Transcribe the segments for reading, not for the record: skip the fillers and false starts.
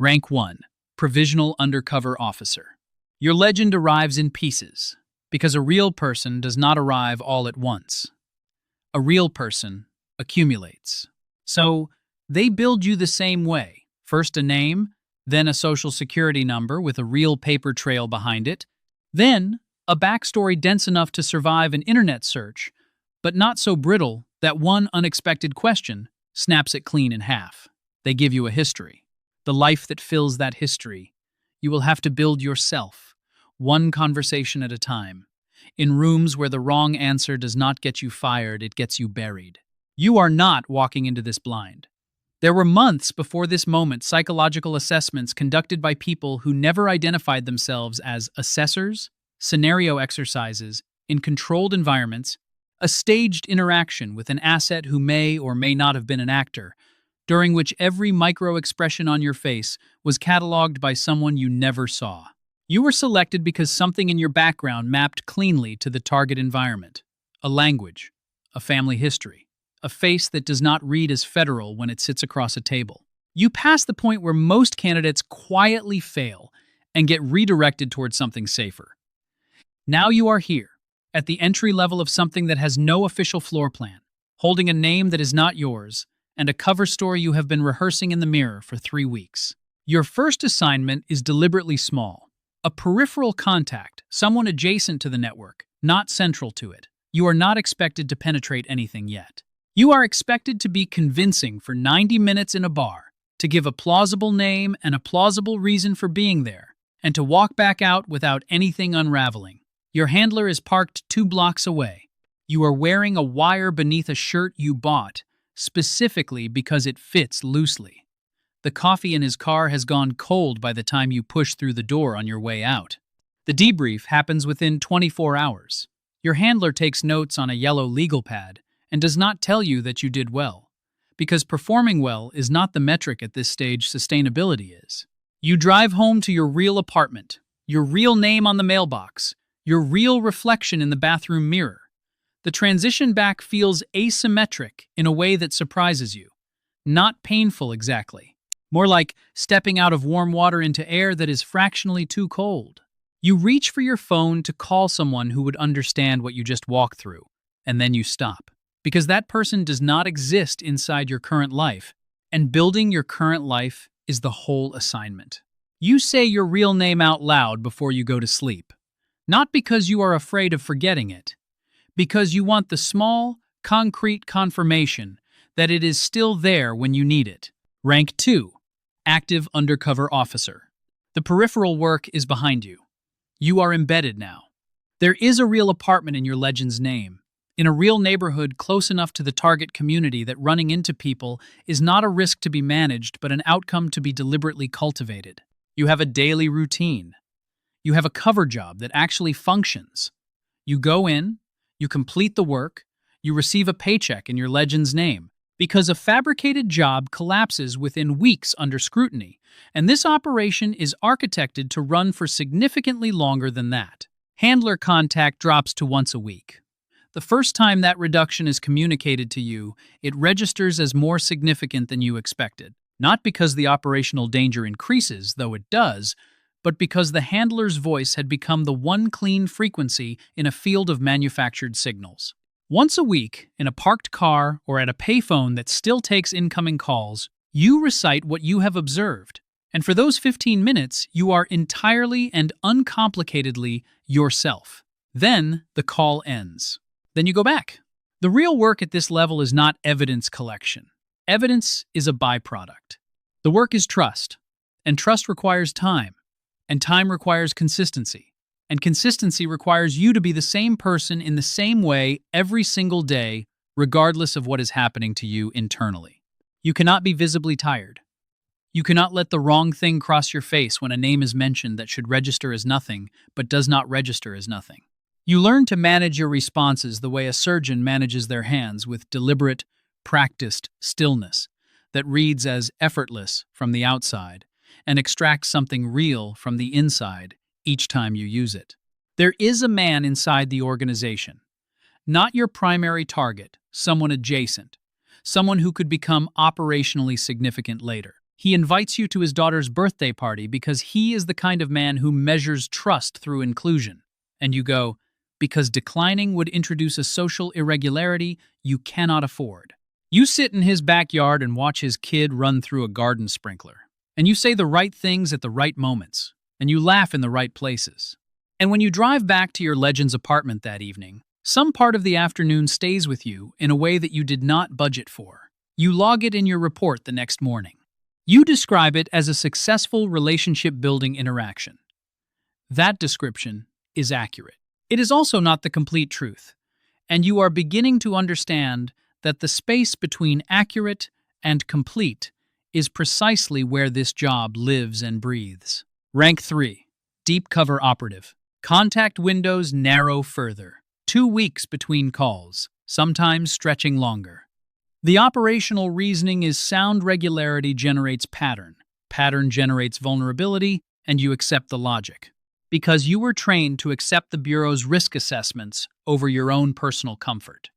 Rank 1. Provisional Undercover Officer. Your legend arrives in pieces, because a real person does not arrive all at once. A real person accumulates. So, they build you the same way. First a name, then a social security number with a real paper trail behind it, then a backstory dense enough to survive an internet search, but not so brittle that one unexpected question snaps it clean in half. They give you a history. The life that fills that history, you will have to build yourself, one conversation at a time. In rooms where the wrong answer does not get you fired, it gets you buried. You are not walking into this blind. There were months before this moment psychological assessments conducted by people who never identified themselves as assessors, scenario exercises, in controlled environments, a staged interaction with an asset who may or may not have been an actor, during which every micro-expression on your face was cataloged by someone you never saw. You were selected because something in your background mapped cleanly to the target environment. A language, a family history, a face that does not read as federal when it sits across a table. You pass the point where most candidates quietly fail and get redirected towards something safer. Now you are here, at the entry level of something that has no official floor plan, holding a name that is not yours, and a cover story you have been rehearsing in the mirror for 3 weeks. Your first assignment is deliberately small. A peripheral contact, someone adjacent to the network, not central to it. You are not expected to penetrate anything yet. You are expected to be convincing for 90 minutes in a bar, to give a plausible name and a plausible reason for being there, and to walk back out without anything unraveling. Your handler is parked 2 blocks away. You are wearing a wire beneath a shirt you bought, specifically because it fits loosely. The coffee in his car has gone cold by the time you push through the door on your way out. The debrief happens within 24 hours. Your handler takes notes on a yellow legal pad and does not tell you that you did well, because performing well is not the metric at this stage sustainability is. You drive home to your real apartment, your real name on the mailbox, your real reflection in the bathroom mirror. The transition back feels asymmetric in a way that surprises you. Not painful exactly. More like stepping out of warm water into air that is fractionally too cold. You reach for your phone to call someone who would understand what you just walked through, and then you stop. Because that person does not exist inside your current life, and building your current life is the whole assignment. You say your real name out loud before you go to sleep. Not because you are afraid of forgetting it, because you want the small, concrete confirmation that it is still there when you need it. Rank 2. Active Undercover Officer. The peripheral work is behind you. You are embedded now. There is a real apartment in your legend's name, in a real neighborhood close enough to the target community that running into people is not a risk to be managed but an outcome to be deliberately cultivated. You have a daily routine. You have a cover job that actually functions. You go in, you complete the work, you receive a paycheck in your legend's name, because a fabricated job collapses within weeks under scrutiny, and this operation is architected to run for significantly longer than that. Handler contact drops to once a week. The first time that reduction is communicated to you, it registers as more significant than you expected, not because the operational danger increases, though it does, but because the handler's voice had become the one clean frequency in a field of manufactured signals. Once a week, in a parked car or at a payphone that still takes incoming calls, you recite what you have observed, and for those 15 minutes, you are entirely and uncomplicatedly yourself. Then the call ends. Then you go back. The real work at this level is not evidence collection. Evidence is a byproduct. The work is trust, and trust requires time. And time requires consistency. And consistency requires you to be the same person in the same way every single day, regardless of what is happening to you internally. You cannot be visibly tired. You cannot let the wrong thing cross your face when a name is mentioned that should register as nothing, but does not register as nothing. You learn to manage your responses the way a surgeon manages their hands, with deliberate, practiced stillness that reads as effortless from the outside, and extract something real from the inside each time you use it. There is a man inside the organization, not your primary target, someone adjacent, someone who could become operationally significant later. He invites you to his daughter's birthday party because he is the kind of man who measures trust through inclusion. And you go, because declining would introduce a social irregularity you cannot afford. You sit in his backyard and watch his kid run through a garden sprinkler. And you say the right things at the right moments. And you laugh in the right places. And when you drive back to your legend's apartment that evening, some part of the afternoon stays with you in a way that you did not budget for. You log it in your report the next morning. You describe it as a successful relationship-building interaction. That description is accurate. It is also not the complete truth, and you are beginning to understand that the space between accurate and complete is precisely where this job lives and breathes. Rank 3. Deep cover operative. Contact windows narrow further. 2 weeks between calls, sometimes stretching longer. The operational reasoning is sound regularity generates pattern. Pattern generates vulnerability, and you accept the logic. Because you were trained to accept the Bureau's risk assessments over your own personal comfort.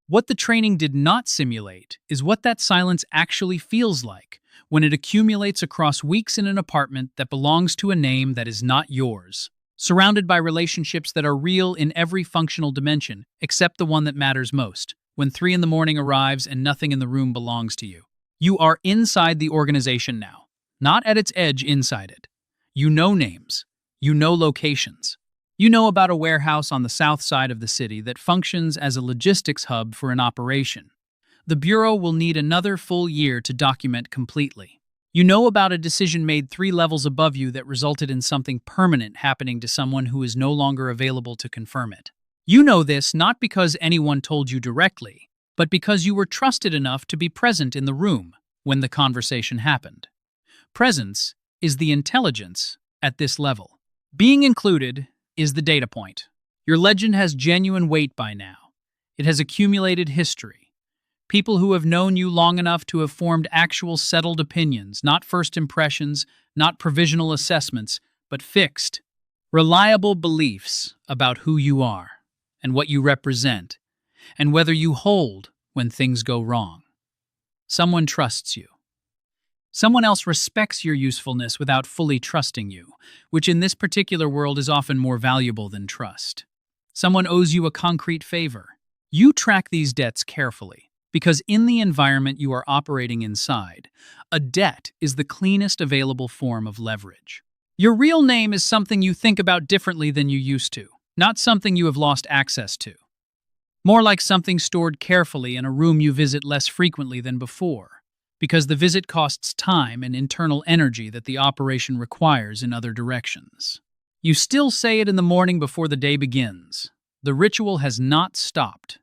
What the training did not simulate is what that silence actually feels like when it accumulates across weeks in an apartment that belongs to a name that is not yours, surrounded by relationships that are real in every functional dimension except the one that matters most. When 3 in the morning arrives and nothing in the room belongs to you. You are inside the organization now, not at its edge inside it. You know names. You know locations. You know about a warehouse on the south side of the city that functions as a logistics hub for an operation. The Bureau will need another full year to document completely. You know about a decision made 3 levels above you that resulted in something permanent happening to someone who is no longer available to confirm it. You know this not because anyone told you directly, but because you were trusted enough to be present in the room when the conversation happened. Presence is the intelligence at this level. Being included is the data point. Your legend has genuine weight by now. It has accumulated history. People who have known you long enough to have formed actual settled opinions, not first impressions, not provisional assessments, but fixed, reliable beliefs about who you are and what you represent, and whether you hold when things go wrong. Someone trusts you. Someone else respects your usefulness without fully trusting you, which in this particular world is often more valuable than trust. Someone owes you a concrete favor. You track these debts carefully, because in the environment you are operating inside, a debt is the cleanest available form of leverage. Your real name is something you think about differently than you used to, not something you have lost access to. More like something stored carefully in a room you visit less frequently than before, because the visit costs time and internal energy that the operation requires in other directions. You still say it in the morning before the day begins. The ritual has not stopped,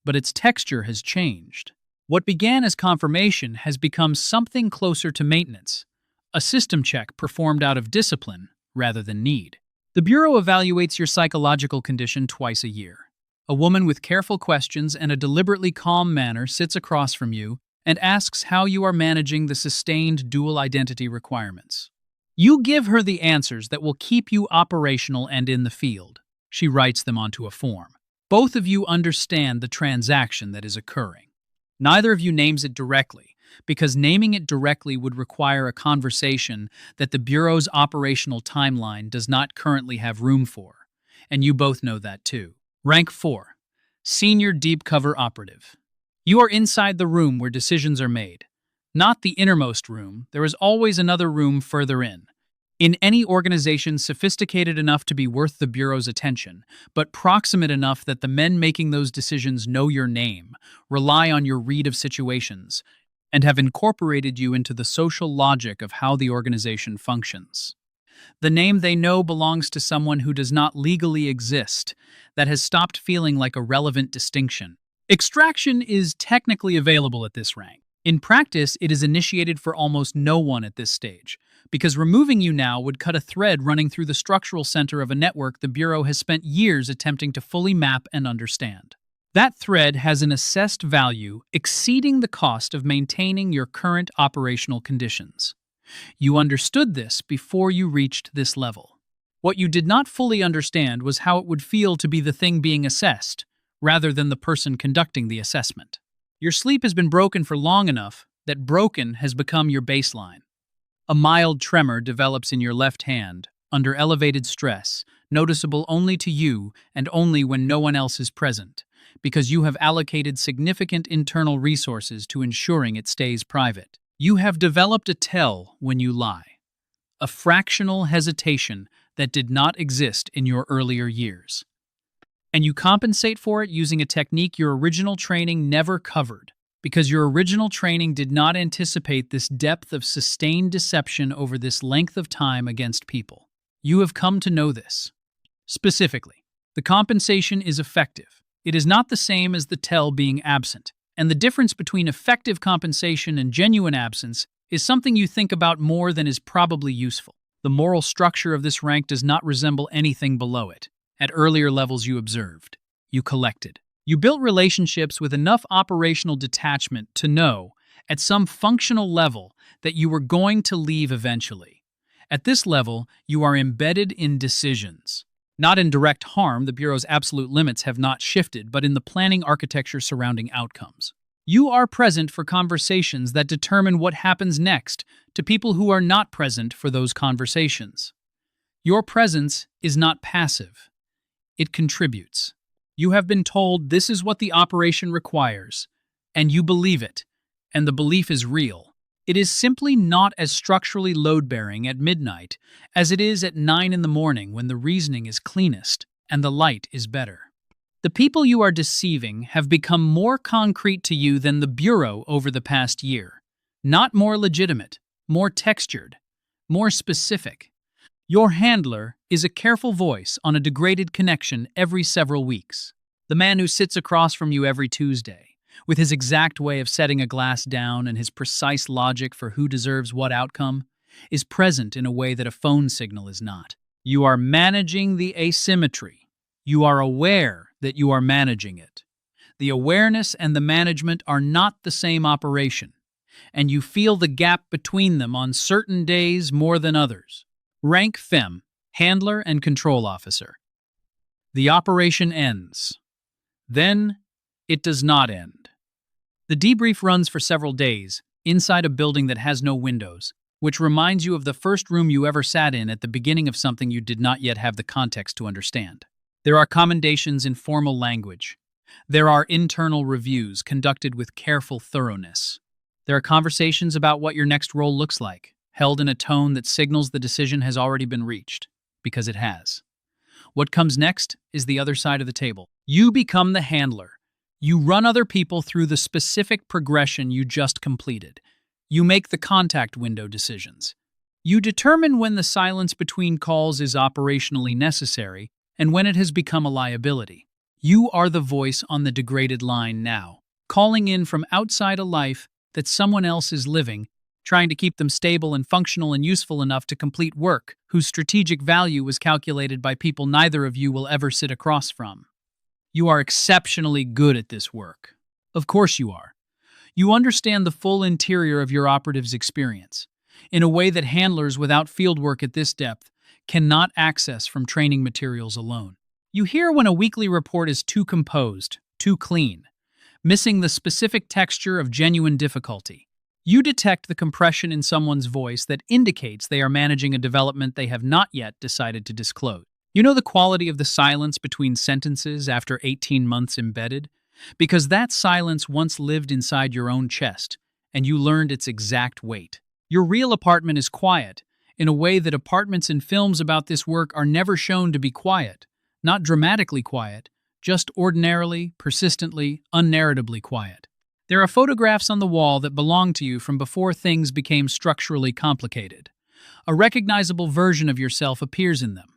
but its texture has changed. What began as confirmation has become something closer to maintenance, a system check performed out of discipline rather than need. The Bureau evaluates your psychological condition twice a year. A woman with careful questions and a deliberately calm manner sits across from you and asks how you are managing the sustained dual identity requirements. You give her the answers that will keep you operational and in the field. She writes them onto a form. Both of you understand the transaction that is occurring. Neither of you names it directly, because naming it directly would require a conversation that the Bureau's operational timeline does not currently have room for, and you both know that too. Rank 4. Senior Deep Cover Operative. You are inside the room where decisions are made. Not the innermost room, there is always another room further in. In any organization sophisticated enough to be worth the Bureau's attention, but proximate enough that the men making those decisions know your name, rely on your read of situations, and have incorporated you into the social logic of how the organization functions. The name they know belongs to someone who does not legally exist, that has stopped feeling like a relevant distinction. Extraction is technically available at this rank. In practice, it is initiated for almost no one at this stage, because removing you now would cut a thread running through the structural center of a network the Bureau has spent years attempting to fully map and understand. That thread has an assessed value exceeding the cost of maintaining your current operational conditions. You understood this before you reached this level. What you did not fully understand was how it would feel to be the thing being assessed, rather than the person conducting the assessment. Your sleep has been broken for long enough that broken has become your baseline. A mild tremor develops in your left hand, under elevated stress, noticeable only to you and only when no one else is present, because you have allocated significant internal resources to ensuring it stays private. You have developed a tell when you lie, a fractional hesitation that did not exist in your earlier years. And you compensate for it using a technique your original training never covered, because your original training did not anticipate this depth of sustained deception over this length of time against people. You have come to know this. Specifically, the compensation is effective. It is not the same as the tell being absent, and the difference between effective compensation and genuine absence is something you think about more than is probably useful. The moral structure of this rank does not resemble anything below it. At earlier levels you observed, you collected. You built relationships with enough operational detachment to know, at some functional level, that you were going to leave eventually. At this level, you are embedded in decisions. Not in direct harm, the Bureau's absolute limits have not shifted, but in the planning architecture surrounding outcomes. You are present for conversations that determine what happens next to people who are not present for those conversations. Your presence is not passive. It contributes. You have been told this is what the operation requires, and you believe it, and the belief is real. It is simply not as structurally load-bearing at midnight as it is at 9 in the morning when the reasoning is cleanest and the light is better. The people you are deceiving have become more concrete to you than the Bureau over the past year. Not more legitimate, more textured, more specific. Your handler is a careful voice on a degraded connection every several weeks. The man who sits across from you every Tuesday, with his exact way of setting a glass down and his precise logic for who deserves what outcome, is present in a way that a phone signal is not. You are managing the asymmetry. You are aware that you are managing it. The awareness and the management are not the same operation, and you feel the gap between them on certain days more than others. Rank Fem, Handler and Control Officer. The operation ends. Then, it does not end. The debrief runs for several days, inside a building that has no windows, which reminds you of the first room you ever sat in at the beginning of something you did not yet have the context to understand. There are commendations in formal language. There are internal reviews conducted with careful thoroughness. There are conversations about what your next role looks like, held in a tone that signals the decision has already been reached, because it has. What comes next is the other side of the table. You become the handler. You run other people through the specific progression you just completed. You make the contact window decisions. You determine when the silence between calls is operationally necessary and when it has become a liability. You are the voice on the degraded line now, calling in from outside a life that someone else is living, trying to keep them stable and functional and useful enough to complete work whose strategic value was calculated by people neither of you will ever sit across from. You are exceptionally good at this work. Of course you are. You understand the full interior of your operative's experience, in a way that handlers without fieldwork at this depth cannot access from training materials alone. You hear when a weekly report is too composed, too clean, missing the specific texture of genuine difficulty. You detect the compression in someone's voice that indicates they are managing a development they have not yet decided to disclose. You know the quality of the silence between sentences after 18 months embedded? Because that silence once lived inside your own chest, and you learned its exact weight. Your real apartment is quiet, in a way that apartments in films about this work are never shown to be quiet. Not dramatically quiet, just ordinarily, persistently, unnarratively quiet. There are photographs on the wall that belong to you from before things became structurally complicated. A recognizable version of yourself appears in them.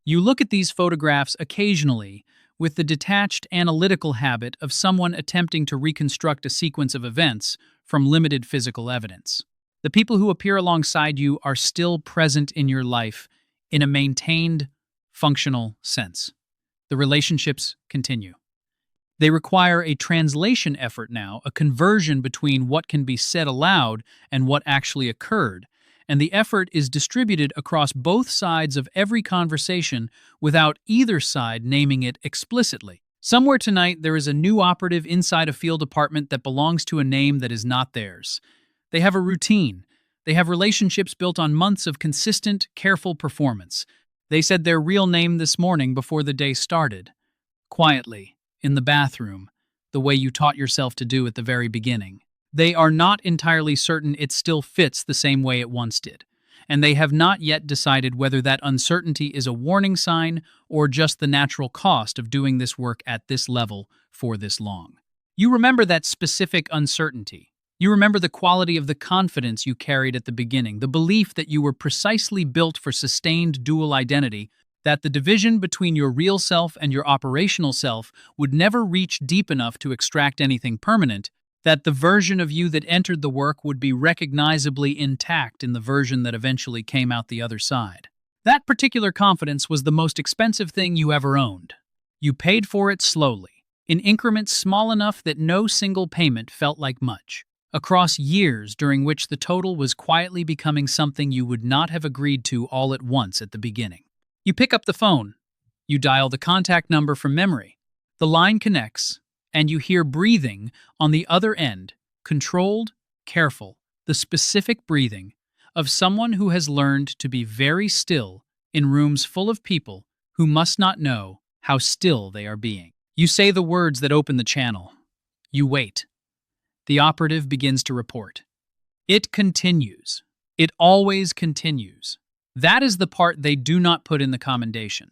You look at these photographs occasionally with the detached analytical habit of someone attempting to reconstruct a sequence of events from limited physical evidence. The people who appear alongside you are still present in your life in a maintained, functional sense. The relationships continue. They require a translation effort now, a conversion between what can be said aloud and what actually occurred, and the effort is distributed across both sides of every conversation without either side naming it explicitly. Somewhere tonight there is a new operative inside a field department that belongs to a name that is not theirs. They have a routine, They have relationships built on months of consistent, careful performance. They said their real name this morning before the day started. Quietly, in the bathroom, the way you taught yourself to do at the very beginning. They are not entirely certain it still fits the same way it once did, and they have not yet decided whether that uncertainty is a warning sign or just the natural cost of doing this work at this level for this long. You remember that specific uncertainty. You remember the quality of the confidence you carried at the beginning, the belief that you were precisely built for sustained dual identity, that the division between your real self and your operational self would never reach deep enough to extract anything permanent, that the version of you that entered the work would be recognizably intact in the version that eventually came out the other side. That particular confidence was the most expensive thing you ever owned. You paid for it slowly, in increments small enough that no single payment felt like much, across years during which the total was quietly becoming something you would not have agreed to all at once at the beginning. You pick up the phone. You dial the contact number from memory. The line connects, and you hear breathing on the other end, controlled, careful, the specific breathing of someone who has learned to be very still in rooms full of people who must not know how still they are being. You say the words that open the channel. You wait. The operative begins to report. It continues. It always continues. That is the part they do not put in the commendation.